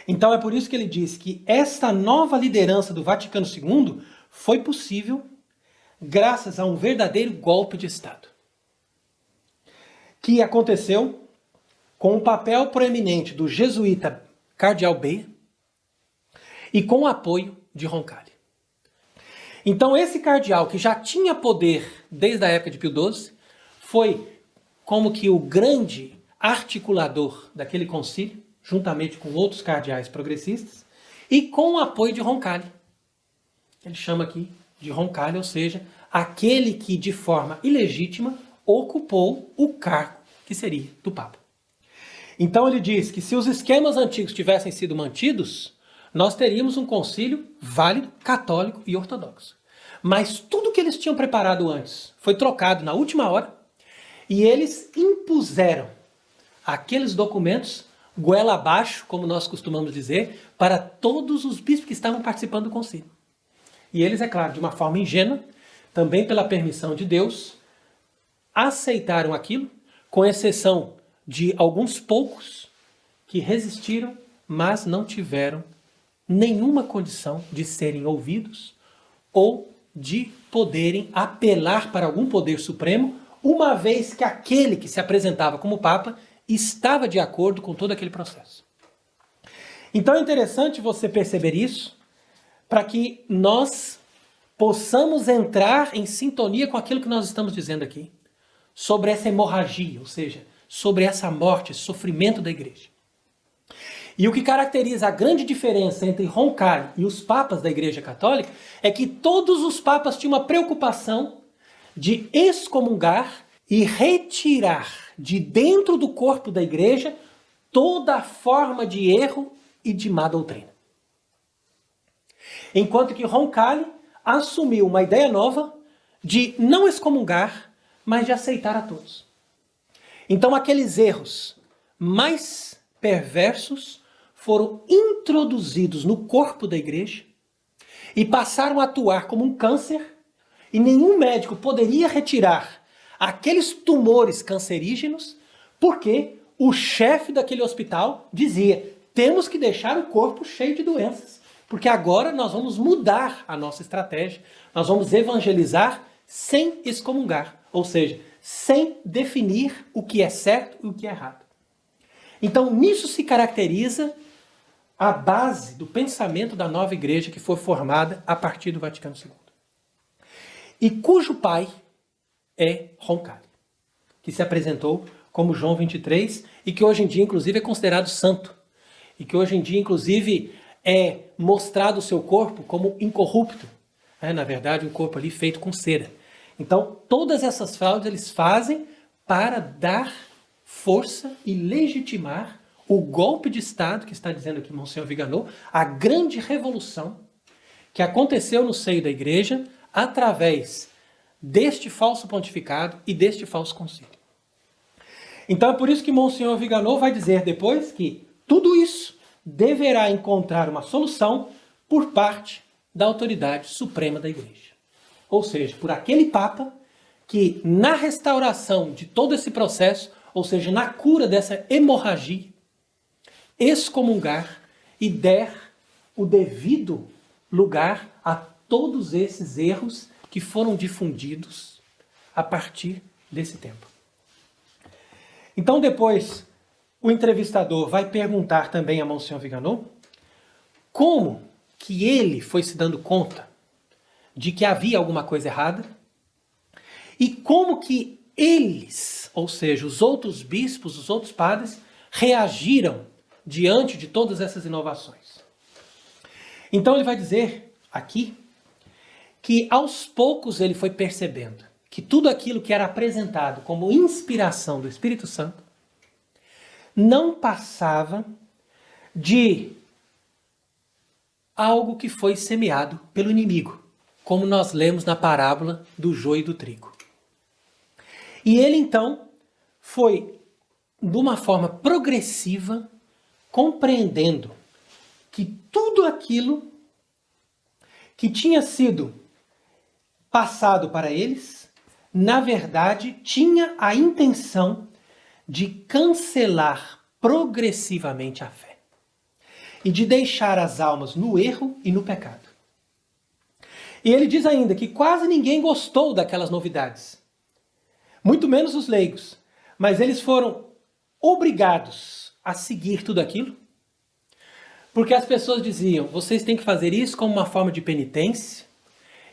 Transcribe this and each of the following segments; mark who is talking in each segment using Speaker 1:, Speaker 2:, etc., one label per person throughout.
Speaker 1: Então é por isso que ele diz que esta nova liderança do Vaticano II foi possível graças a um verdadeiro golpe de Estado, que aconteceu com o papel proeminente do jesuíta Cardeal Beia e com o apoio de Roncalli. Então esse cardeal, que já tinha poder desde a época de Pio XII, foi como que o grande articulador daquele concílio, juntamente com outros cardeais progressistas, e com o apoio de Roncalli. Ele chama aqui de Roncalli, ou seja, aquele que de forma ilegítima ocupou o cargo que seria do Papa. Então ele diz que se os esquemas antigos tivessem sido mantidos, nós teríamos um concílio válido, católico e ortodoxo. Mas tudo que eles tinham preparado antes foi trocado na última hora e eles impuseram aqueles documentos goela abaixo, como nós costumamos dizer, para todos os bispos que estavam participando do concílio. E eles, é claro, de uma forma ingênua, também pela permissão de Deus, aceitaram aquilo, com exceção de alguns poucos que resistiram, mas não tiveram nenhuma condição de serem ouvidos ou de poderem apelar para algum poder supremo, uma vez que aquele que se apresentava como Papa estava de acordo com todo aquele processo. Então é interessante você perceber isso, para que nós possamos entrar em sintonia com aquilo que nós estamos dizendo aqui, sobre essa hemorragia, ou seja, sobre essa morte, esse sofrimento da igreja. E o que caracteriza a grande diferença entre Roncalli e os papas da Igreja Católica é que todos os papas tinham uma preocupação de excomungar e retirar de dentro do corpo da igreja toda forma de erro e de má doutrina. Enquanto que Roncalli assumiu uma ideia nova de não excomungar, mas de aceitar a todos. Então aqueles erros mais perversos foram introduzidos no corpo da igreja e passaram a atuar como um câncer, e nenhum médico poderia retirar aqueles tumores cancerígenos, porque o chefe daquele hospital dizia: temos que deixar o corpo cheio de doenças, porque agora nós vamos mudar a nossa estratégia, nós vamos evangelizar sem excomungar, ou seja, sem definir o que é certo e o que é errado. Então nisso se caracteriza a base do pensamento da nova igreja que foi formada a partir do Vaticano II. E cujo pai é Roncalli, que se apresentou como João 23 e que hoje em dia, inclusive, é considerado santo. E que hoje em dia, inclusive, é mostrado o seu corpo como incorrupto. Na verdade, um corpo ali feito com cera. Então, todas essas fraudes eles fazem para dar força e legitimar o golpe de Estado, que está dizendo aqui Monsenhor Viganò, a grande revolução que aconteceu no seio da igreja através deste falso pontificado e deste falso concílio. Então é por isso que Monsenhor Viganò vai dizer depois que tudo isso deverá encontrar uma solução por parte da autoridade suprema da igreja. Ou seja, por aquele Papa que na restauração de todo esse processo, ou seja, na cura dessa hemorragia, excomungar e der o devido lugar a todos esses erros que foram difundidos a partir desse tempo. Então depois o entrevistador vai perguntar também a Monsenhor Viganò como que ele foi se dando conta de que havia alguma coisa errada e como que eles, ou seja, os outros bispos, os outros padres, reagiram diante de todas essas inovações. Então ele vai dizer aqui que aos poucos ele foi percebendo que tudo aquilo que era apresentado como inspiração do Espírito Santo não passava de algo que foi semeado pelo inimigo, como nós lemos na parábola do joio e do trigo. E ele então foi, de uma forma progressiva, compreendendo que tudo aquilo que tinha sido passado para eles, na verdade, tinha a intenção de cancelar progressivamente a fé. e de deixar as almas no erro e no pecado. E ele diz ainda que quase ninguém gostou daquelas novidades, muito menos os leigos, mas eles foram obrigados a seguir tudo aquilo, porque as pessoas diziam, vocês têm que fazer isso como uma forma de penitência,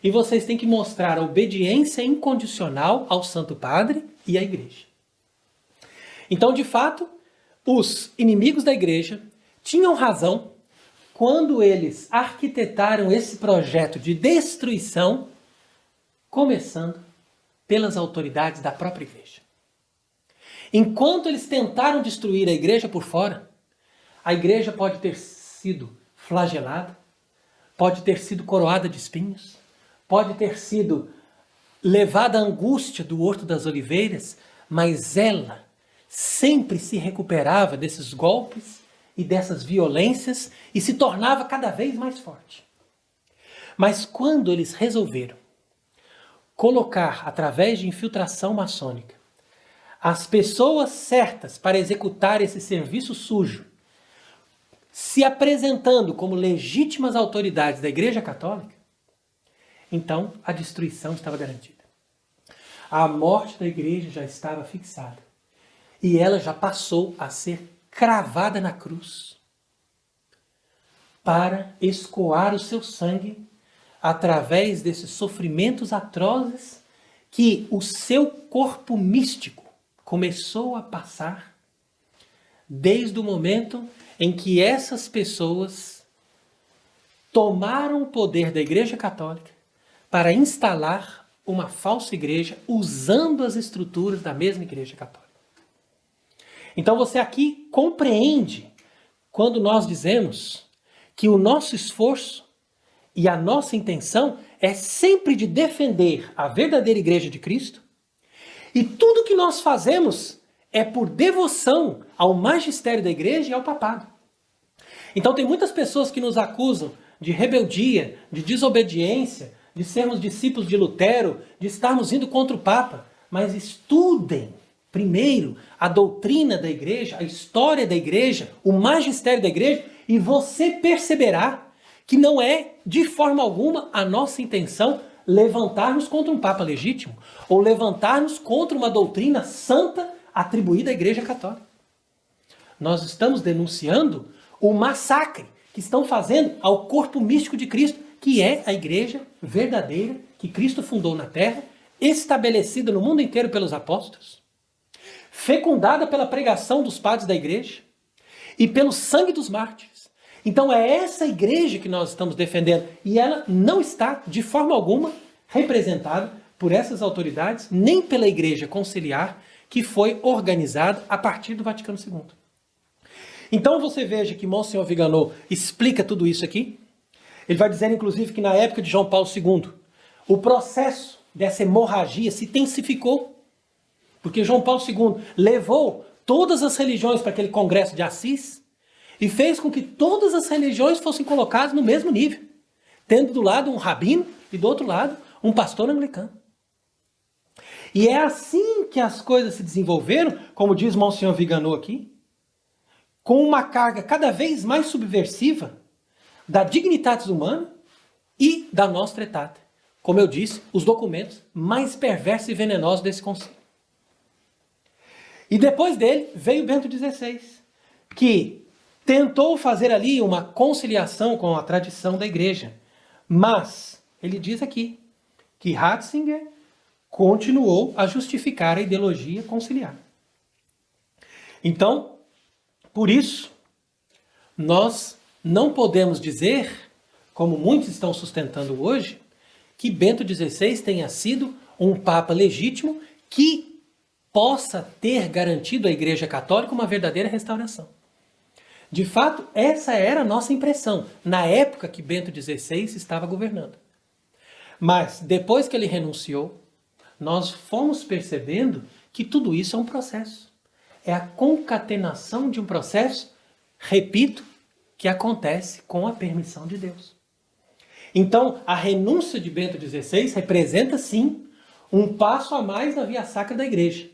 Speaker 1: e vocês têm que mostrar a obediência incondicional ao Santo Padre e à Igreja. Então, de fato, os inimigos da Igreja tinham razão quando eles arquitetaram esse projeto de destruição, começando pelas autoridades da própria Igreja. Enquanto eles tentaram destruir a Igreja por fora, a Igreja pode ter sido flagelada, pode ter sido coroada de espinhos, pode ter sido levada à angústia do Horto das Oliveiras, mas ela sempre se recuperava desses golpes e dessas violências e se tornava cada vez mais forte. Mas quando eles resolveram colocar, através de infiltração maçônica, as pessoas certas para executar esse serviço sujo, se apresentando como legítimas autoridades da Igreja Católica, então a destruição estava garantida. A morte da Igreja já estava fixada e ela já passou a ser cravada na cruz para escoar o seu sangue através desses sofrimentos atrozes que o seu corpo místico começou a passar desde o momento em que essas pessoas tomaram o poder da Igreja Católica para instalar uma falsa igreja usando as estruturas da mesma Igreja Católica. Então você aqui compreende quando nós dizemos que o nosso esforço e a nossa intenção é sempre de defender a verdadeira Igreja de Cristo, e tudo que nós fazemos é por devoção ao magistério da Igreja e ao papado. Então tem muitas pessoas que nos acusam de rebeldia, de desobediência, de sermos discípulos de Lutero, de estarmos indo contra o Papa, mas estudem primeiro a doutrina da Igreja, a história da Igreja, o magistério da Igreja, e você perceberá que não é, de forma alguma, a nossa intenção levantarmos contra um Papa legítimo, ou levantarmos contra uma doutrina santa atribuída à Igreja Católica. Nós estamos denunciando o massacre que estão fazendo ao corpo místico de Cristo, que é a Igreja verdadeira que Cristo fundou na terra, estabelecida no mundo inteiro pelos apóstolos, fecundada pela pregação dos padres da Igreja e pelo sangue dos mártires. Então é essa igreja que nós estamos defendendo e ela não está, de forma alguma, representada por essas autoridades, nem pela Igreja Conciliar, que foi organizada a partir do Vaticano II. Então você veja que Monsenhor Viganò explica tudo isso aqui. Ele vai dizer, inclusive, que na época de João Paulo II, o processo dessa hemorragia se intensificou, porque João Paulo II levou todas as religiões para aquele congresso de Assis e fez com que todas as religiões fossem colocadas no mesmo nível, tendo do lado um rabino e do outro lado um pastor anglicano. E é assim que as coisas se desenvolveram, como diz Monsenhor Viganò aqui, com uma carga cada vez mais subversiva da dignitatis humana e da nostra aetate. Como eu disse, os documentos mais perversos e venenosos desse concílio. E depois dele veio Bento XVI, que tentou fazer ali uma conciliação com a tradição da igreja. Mas ele diz aqui que Ratzinger continuou a justificar a ideologia conciliar. Então, por isso, nós não podemos dizer, como muitos estão sustentando hoje, que Bento XVI tenha sido um papa legítimo que possa ter garantido à Igreja Católica uma verdadeira restauração. De fato, essa era a nossa impressão na época que Bento XVI estava governando. Mas, depois que ele renunciou, nós fomos percebendo que tudo isso é um processo. É a concatenação de um processo, repito, que acontece com a permissão de Deus. Então, a renúncia de Bento XVI representa, sim, um passo a mais na via sacra da igreja.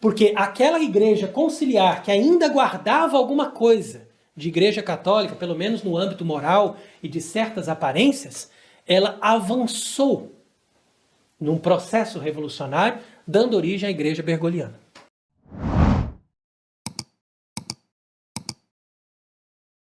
Speaker 1: Porque aquela igreja conciliar que ainda guardava alguma coisa de Igreja Católica, pelo menos no âmbito moral e de certas aparências, ela avançou num processo revolucionário, dando origem à Igreja Bergogliana.